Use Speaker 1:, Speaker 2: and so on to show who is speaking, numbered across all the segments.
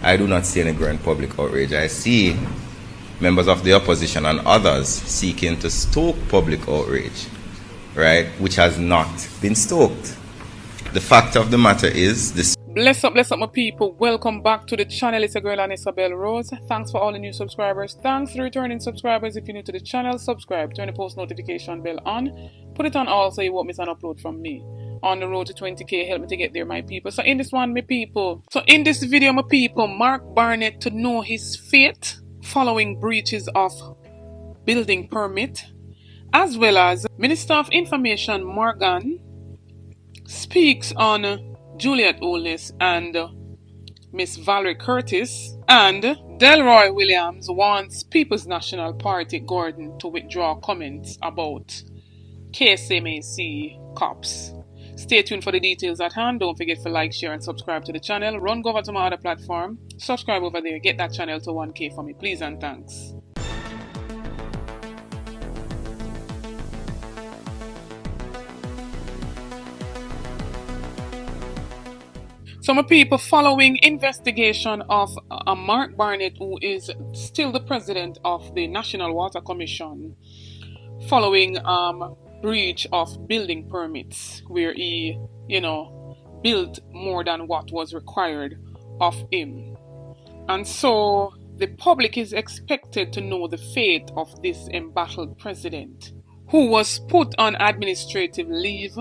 Speaker 1: I do not see any growing public outrage. I see members of the opposition and others seeking to stoke public outrage, right, which has not been stoked. The fact of the matter is this.
Speaker 2: Bless up my people. Welcome back to the channel. It's a girl Ansa Rose. Thanks for all the new subscribers. Thanks for returning subscribers. If you're new to the channel, subscribe, turn the post notification bell on, put it on all so you won't miss an upload from me. On the road to 20k, help me to get there, my people. So in this one, my people, Mark Barnett to know his fate following breaches of building permit, as well as Minister of Information Morgan speaks on Juliet Holness and Miss Valerie Curtis, and Delroy Williams wants People's National Party Gordon to withdraw comments about KSMAC cops. Stay tuned for the details at hand. Don't forget to like, share and subscribe to the channel. Run go over to my other platform. Subscribe over there. Get that channel to 1k for me, please and thanks. So my people, following investigation of Mark Barnett, who is still the president of the National Water Commission, following breach of building permits where he, built more than what was required of him. And so the public is expected to know the fate of this embattled president, who was put on administrative leave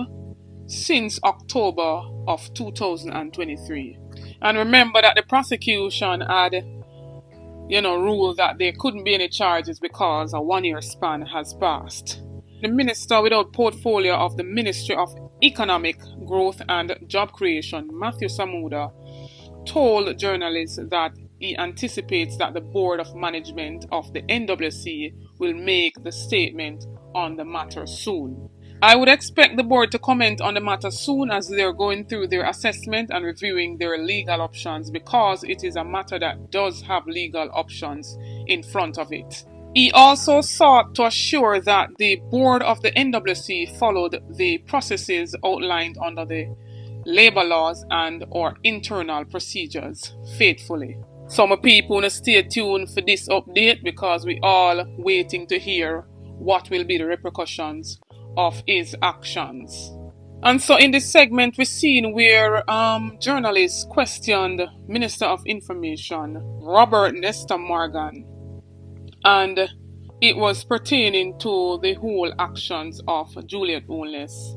Speaker 2: since October of 2023. And remember that the prosecution had, ruled that there couldn't be any charges because a 1-year span has passed. The minister without portfolio of the Ministry of Economic Growth and Job Creation, Matthew Samuda, told journalists that he anticipates that the Board of Management of the NWC will make the statement on the matter soon. I would expect the board to comment on the matter soon as they're going through their assessment and reviewing their legal options, because it is a matter that does have legal options in front of it. He also sought to assure that the board of the NWC followed the processes outlined under the labor laws and or internal procedures faithfully. So my people, stay tuned for this update because we all waiting to hear what will be the repercussions of his actions. And so in this segment we're seeing where journalists questioned Minister of Information Robert Nestor Morgan, and it was pertaining to the whole actions of Juliet Holness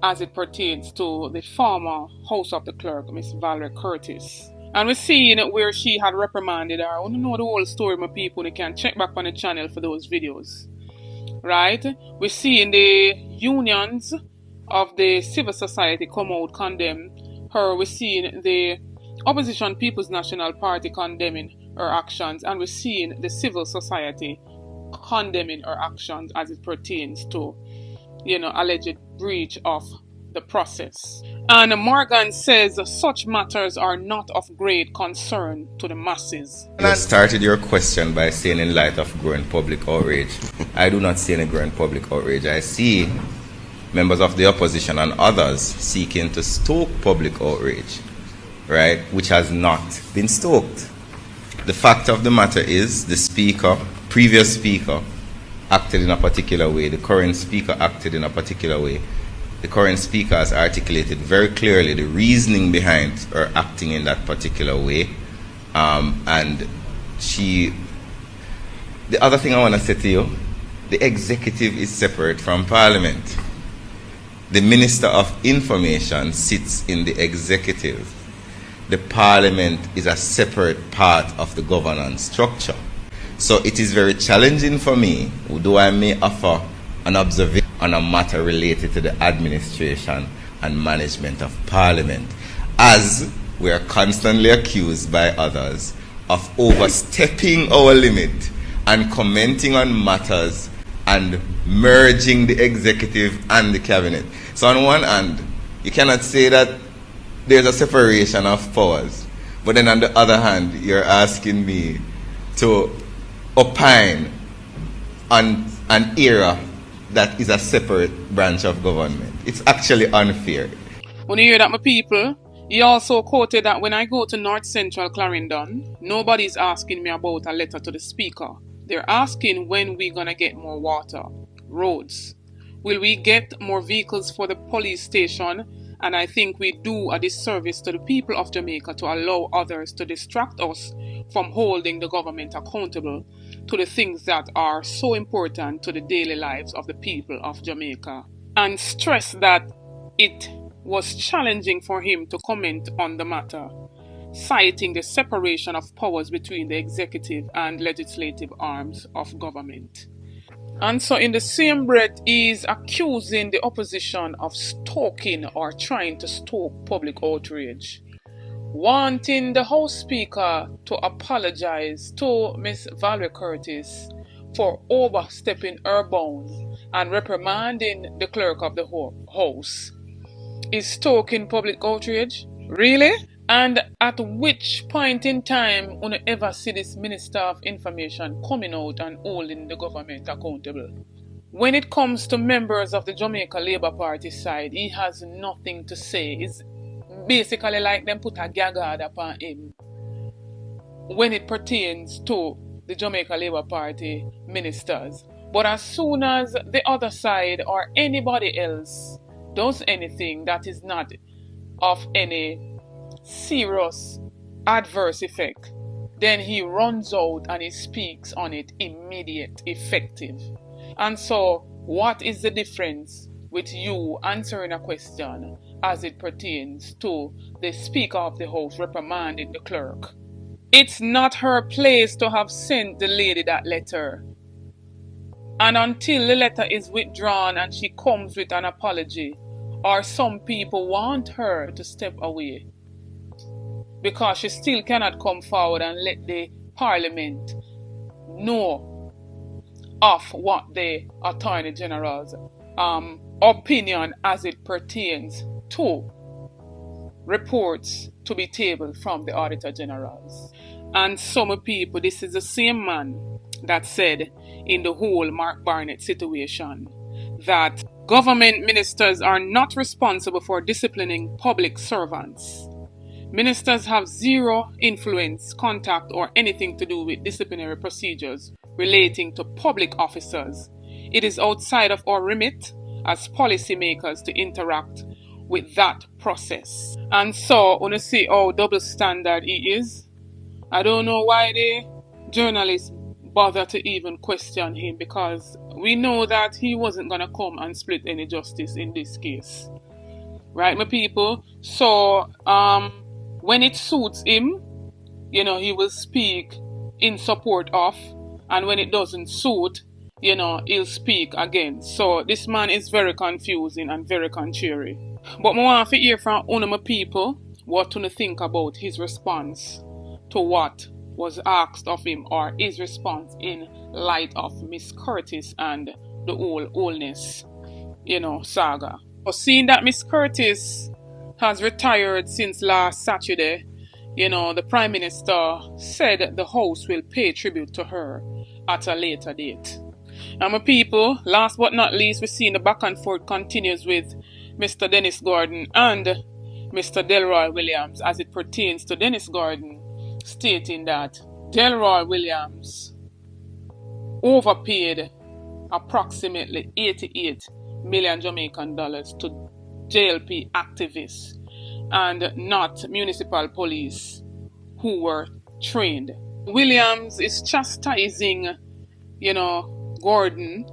Speaker 2: as it pertains to the former House of the Clerk, Miss Valerie Curtis. And we're seeing where she had reprimanded her. I want to know the whole story, my people. You can check back on the channel for those videos. Right? We're seeing the unions of the civil society come out condemn her. We're seeing the opposition People's National Party condemning her actions, and we're seeing the civil society condemning her actions as it pertains to, alleged breach of the process. And Morgan says such matters are not of great concern to the masses.
Speaker 1: You started your question by saying in light of growing public outrage. I do not see any growing public outrage. I see members of the opposition and others seeking to stoke public outrage, right, which has not been stoked. The fact of the matter is the previous speaker acted in a particular way. The current speaker acted in a particular way. The current speaker has articulated very clearly the reasoning behind her acting in that particular way. And the other thing I want to say to you, the executive is separate from Parliament. The Minister of Information sits in the executive. The Parliament is a separate part of the governance structure. So it is very challenging for me, though I may offer an observation on a matter related to the administration and management of Parliament, as we are constantly accused by others of overstepping our limit and commenting on matters and merging the executive and the cabinet. So on one hand, you cannot say that there's a separation of powers, but then on the other hand, you're asking me to opine on an era that is a separate branch of government. It's actually unfair.
Speaker 2: When you hear that, my people, He also quoted that when I go to North Central Clarendon, nobody's asking me about a letter to the Speaker. They're asking when we're going to get more water, roads. Will we get more vehicles for the police station? And I think we do a disservice to the people of Jamaica to allow others to distract us from holding the government accountable to the things that are so important to the daily lives of the people of Jamaica. And stress that it was challenging for him to comment on the matter, citing the separation of powers between the executive and legislative arms of government. And so in the same breath, he is accusing the opposition of stoking or trying to stoke public outrage, wanting the House Speaker to apologize to Miss Valerie Curtis for overstepping her bounds and reprimanding the clerk of the House. Is stoking public outrage? Really? And at which point in time will you ever see this Minister of Information coming out and holding the government accountable? When it comes to members of the Jamaica Labour Party side, he has nothing to say. It's basically like them put a gagard upon him when it pertains to the Jamaica Labour Party ministers. But as soon as the other side or anybody else does anything that is not of any serious adverse effect, then he runs out and he speaks on it immediate, effective. And so, what is the difference with you answering a question as it pertains to the Speaker of the House reprimanding the clerk? It's not her place to have sent the lady that letter. And until the letter is withdrawn and she comes with an apology, or some people want her to step away, because she still cannot come forward and let the Parliament know of what the Attorney General's opinion as it pertains to reports to be tabled from the Auditor Generals. And some people, this is the same man that said in the whole Mark Barnett situation that government ministers are not responsible for disciplining public servants. Ministers have zero influence, contact, or anything to do with disciplinary procedures relating to public officers. It is outside of our remit as policymakers to interact with that process. And so, when you see how double standard he is, I don't know why the journalists bother to even question him, because we know that he wasn't going to come and split any justice in this case. Right, my people? So, when it suits him, he will speak in support of, and when it doesn't suit, he'll speak again. So this man is very confusing and very contrary. But I want to hear from one of my people what you think about his response to what was asked of him, or his response in light of Miss Curtis and the whole Holness, saga. But seeing that Miss Curtis has retired since last Saturday, the Prime Minister said the House will pay tribute to her at a later date. And my people, last but not least, we're seeing the back and forth continues with Mr. Dennis Gordon and Mr. Delroy Williams as it pertains to Dennis Gordon stating that Delroy Williams overpaid approximately 88 million Jamaican dollars to JLP activists and not municipal police who were trained. Williams is chastising, Gordon,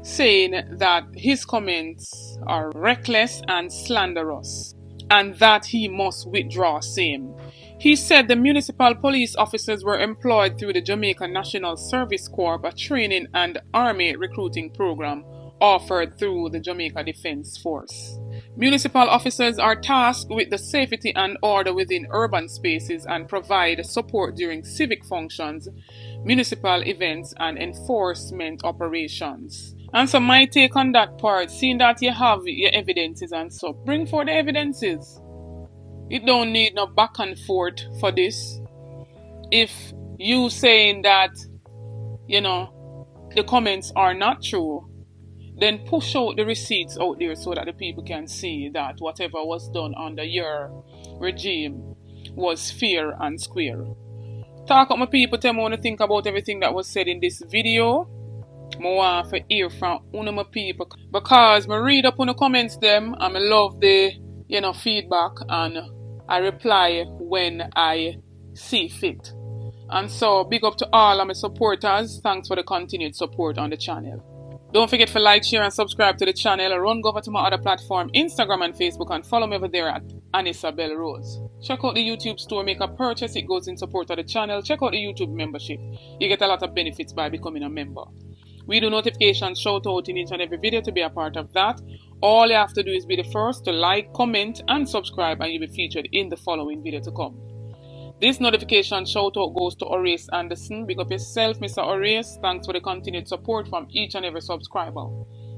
Speaker 2: saying that his comments are reckless and slanderous and that he must withdraw same. He said the municipal police officers were employed through the Jamaica National Service Corps, a training and army recruiting program offered through the Jamaica Defense Force. Municipal officers are tasked with the safety and order within urban spaces and provide support during civic functions, municipal events, and enforcement operations. And so my take on that part, seeing that you have your evidences and so, bring forth the evidences. You don't need no back and forth for this. If you saying that, the comments are not true, then push out the receipts out there so that the people can see that whatever was done under your regime was fair and square. Talk up my people, tell me what you think about everything that was said in this video. I want to hear from one my people because I read up on the comments them and I love the feedback and I reply when I see fit. And so big up to all of my supporters. Thanks for the continued support on the channel. Don't forget to like, share and subscribe to the channel. Run over to my other platform, Instagram and Facebook, and follow me over there at Ansa Rose. Check out the YouTube store, make a purchase, it goes in support of the channel. Check out the YouTube membership. You get a lot of benefits by becoming a member. We do notifications shout out in each and every video to be a part of that. All you have to do is be the first to like, comment and subscribe and you'll be featured in the following video to come. This notification shout out goes to Horace Anderson. Big up yourself, Mr. Horace. Thanks for the continued support from each and every subscriber.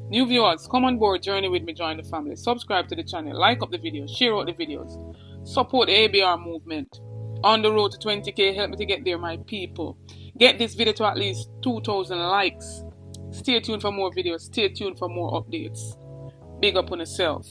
Speaker 2: New viewers, come on board, journey with me, join the family. Subscribe to the channel, like up the videos, share out the videos. Support the ABR movement. On the road to 20k, help me to get there, my people. Get this video to at least 2,000 likes. Stay tuned for more videos. Stay tuned for more updates. Big up on yourself.